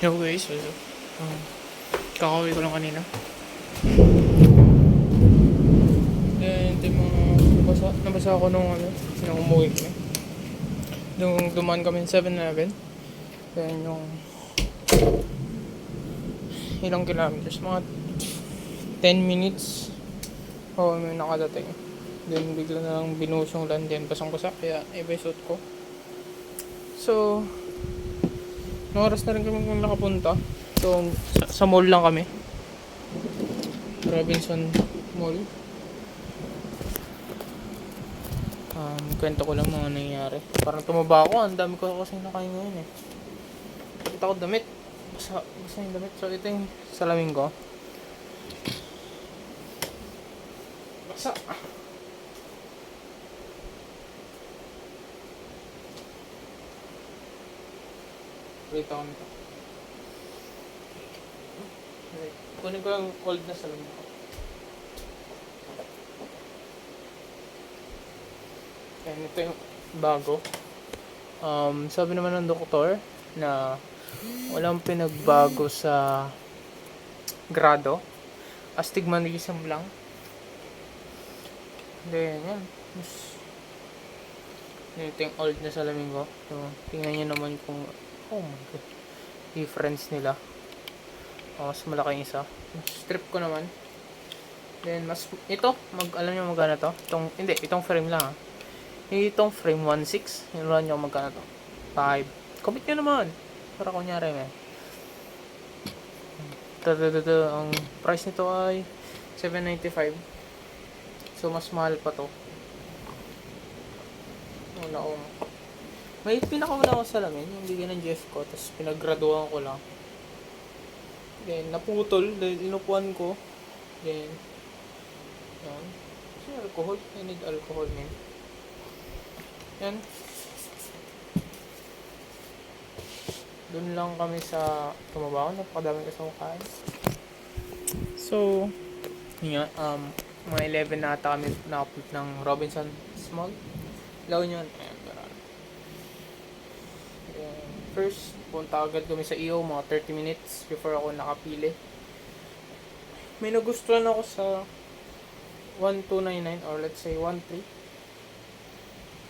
Yo guys, kakauwi ko lang kanina. Then, ito yung mga nabasa ako nung umuwi kami. Nung dumaan kami sa 7-Eleven. Then, yung ilang kilometers, mga 10 minutes ako may nakadating. Then, bigla na lang binuhos yung land. Then, basang-basa, kaya iba yung suit ko. So, noong oras na rin kami nakapunta. So, sa mall lang kami. Robinson Mall. Kwento ko lang mga nangyari. Parang tumaba ako. Ang dami ko kasi nakain ngayon eh. Kita ko damit. Basa yung damit. So, ito yung salamin ko. Basa. Wait ako nito. Kunin ko yung old na salamin ko. And ito yung bago. Sabi naman ng doktor na walang pinagbago sa grado. Astigmatism lang. Then, yan. Ito yung old na salamin ko. So, tingnan nyo naman kung oh my god, difference nila. Mas malaki yung isa. Strip ko naman. Then, ito, alam nyo magkano to? Itong frame lang ha. Itong frame 1.6. Yung nyo magkano to? 5. Comment nyo naman. Para kunyari may. Ang price nito ay $7.95. So, mas mahal pa to. May pinakauna ko salamin. Yung bigyan ng Jeff ko. Tapos pinaggraduan ko lang. Then, naputol. Dahil inupuan ko. Then, yan. Kasi alcohol. I need alcohol, man. Yan. Doon lang kami sa tumabaw. Napakadaming kasama kain. So, yun nga. Mga 11 na ata kami nakapunta ng Robinson Mall. Lawin yun. First, punta agad kami sa iyo mga 30 minutes before ako nakapili. May nagustuhan ako sa 1299 or let's say 13.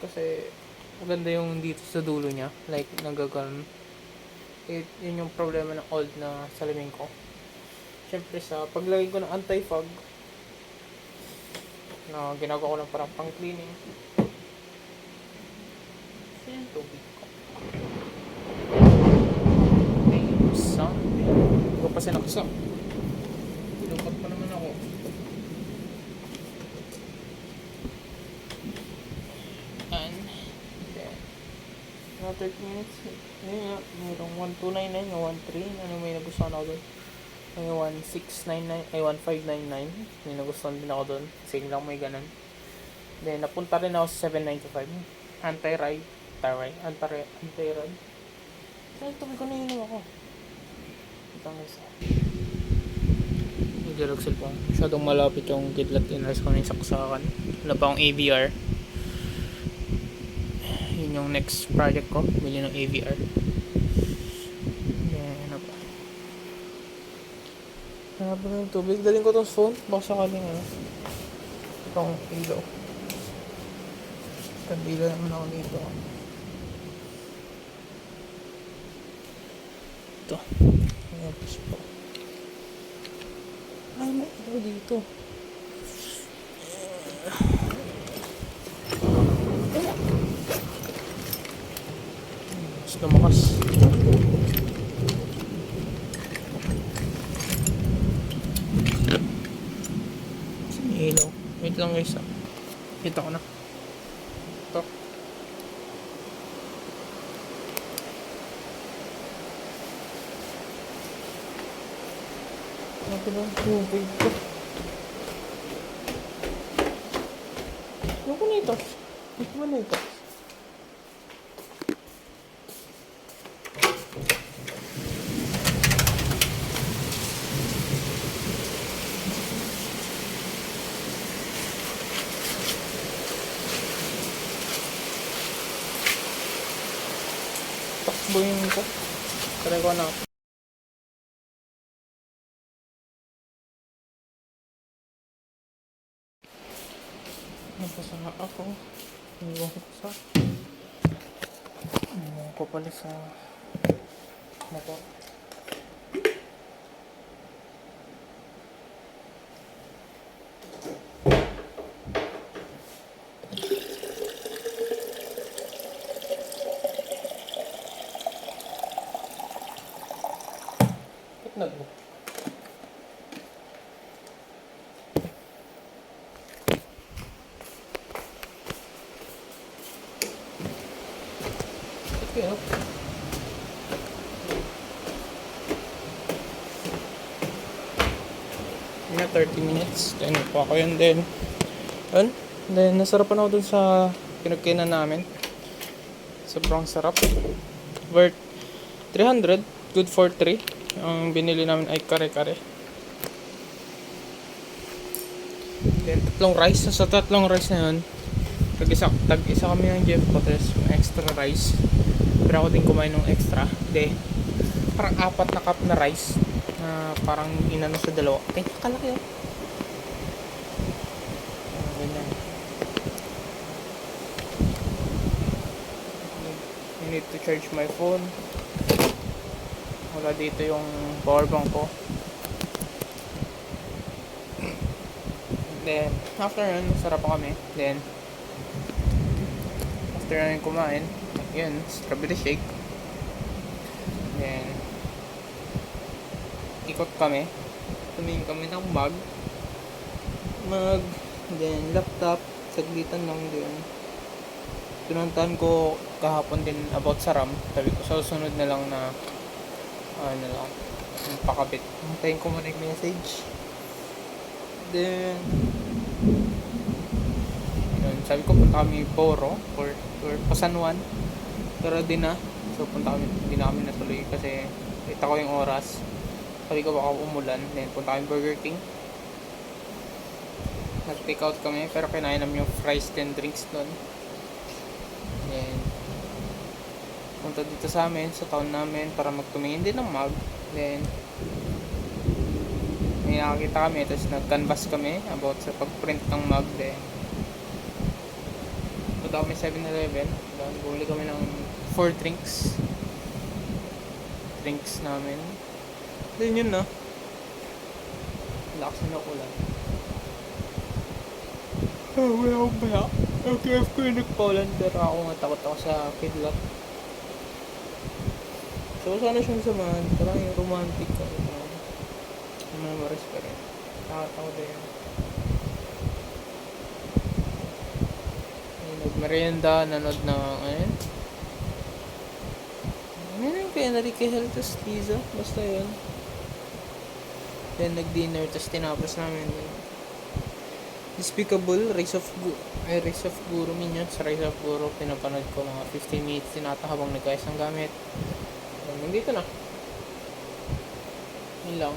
Kasi maganda yung dito sa dulo niya. Like, nagagalm. Yun yung problema ng old na salamin ko. Siyempre sa paglagay ko ng anti-fog na ginagawa ko lang parang pang cleaning. So, yung tubig ko. Hindi ko pa sinaksa. Pinupat pa naman ako. And then mga 30 minutes. Ayun nga, mayroong 1299 o 13. Ano may nagustuhan ako doon? May 1699 ay 1599. May nagustuhan din ako doon. Sige lang may ganun. Then napunta rin ako sa 795. Anti-ride. Kaya tubig ko na yun ako. Ito nga isa. Medyo lagsel po. Masyadong malapit yung kidlat. Inalas ko na yung saksakan. Wala pa akong AVR. Yun yung next project ko. Bili ng AVR. Yan na pa. Hanap na yung tubig. Daling ko itong phone. Baka sakaling itong ilaw. Kabila naman ako dito. Ito. Tapos po. Ay, may ilaw dito. Mas lumakas. May ilaw. Wait lang guys. Kita ko na. Ito. Natin ang tubig ko. Ano ko nito? Ito ba nito? Takbuhin ko. Try ko na. sa ako. Iwan ko sa... Iwan ko pala sa... motor. Ba't nag-go? Okay, no? Mga 30 minutes. Then, po ako yun din. Yun. Then, nasarapan ako dun sa pinagkainan namin. Sobrang sarap. Worth 300. Good for 3. Ang binili namin ay kare-kare. Then, tatlong rice. Sa tatlong rice na yun, tag-isa kami ng Jeff ko. Tapos, extra rice. Pero ako din kumain ng extra. Hindi. Parang 4 na cup na rice. Na parang inano sa dalawa. Kaya kalaki yun. Ganyan. I need to charge my phone. Wala dito yung power bank ko. Then, after nun, sarap pa kami. Then, after nun kumain, yun, strawberry shake. Then, ikot kami. Tumingin kami ng mug. Then, laptop. Saglitan lang din. Pinuntahan ko kahapon din about sa RAM. Sabi ko, sa susunod na lang na ano lang, yung pakabit. Hintayin ko muna yung message. Then, yun, sabi ko punta kami Poro or San Juan. Pero di na. So, di na kami natuloy kasi kita ko yung oras. Sabi ko baka umulan. Then, punta kami Burger King. Nag-take out kami pero kinain namin yung fries and drinks doon. Then, punta dito sa amin, sa town namin para magtumingin din ng mug. Then, may nakakita kami, tapos nag-canvas kami about sa pag-print ng mug. Then, punta kami 7-Eleven. Then, bumili kami ng 4 drinks namin. Then, yun na. Lakas na ulan. Wala akong baya. Okay, ako yung nagpa-ulan, pero ako nga takot ako sa kidlat. So, sana siyang samahan. Parang yung romantic ko. Memories pa rin. Nakatawa din. Nag-merienda, nanood na, ayun. Ano yun kay Enrique Heltos, Liza? Basta yun. Then, nag-dinner, tapos tinapos namin. Despicable, Rise of Guru Minions. Rise of Guru, pinapanood ko mga 15 minutes. Tinata habang nag-ayos ng gamit. Nandito na. Yun lang.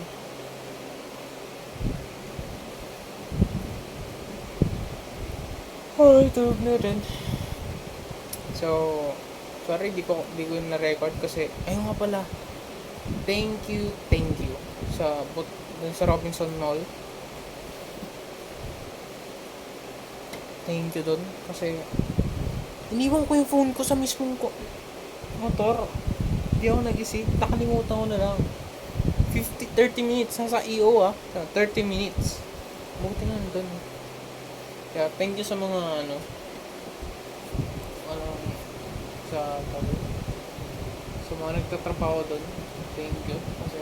Tulog na rin. So, sorry, di ko na-record kasi, ayun nga pala. Thank you sa Robinson Mall. Thank you dun kasi iniwan ko yung phone ko sa mismong motor. Hindi ako nag-isip. Nakalimutan ko na lang. 30 minutes nasa EO 30 minutes. Buti nga nandun. Kaya thank you sa mga sa mga nagtatrabaho doon. Thank you. Kasi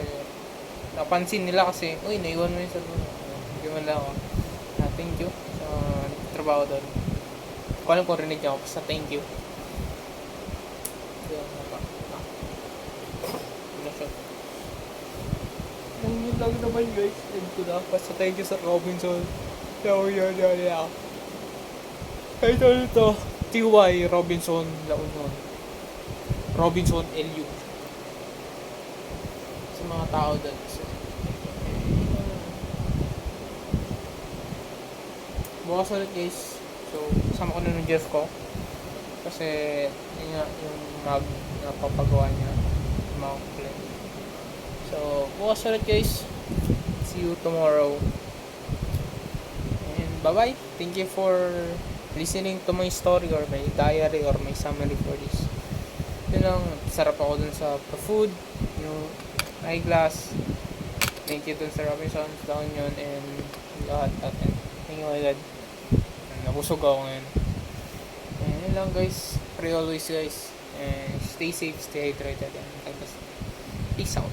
napansin nila kasi, uy, naiwan mo yun sa doon. Hindi man lang ako. Thank you sa nagtatrabaho doon. Kung alam ko rinig niya ako, basta thank you. Yun lang naman guys. End ko na. Basta thank you sa Robinson. Yeah. Kahit ano ito. TY Robinson Launon. Robinson LU. Sa mga tao doon. Bukas ulit guys. So, kasama ko na ng Jeff ko. Kasi, yun nga, yung mag na papagawa niya. Mga kulit. So, bukas ulit guys. See you tomorrow. And bye-bye. Thank you for listening to my story or my diary or my summary for this. Yun lang, sarap ako dun sa food, yung eyeglass. Thank you dun sa Robinsons, La Union, and lahat. Thank you my God. Nabusog ako ngayon. And yun lang guys. Pray always guys. And stay safe, stay hydrated, and peace out.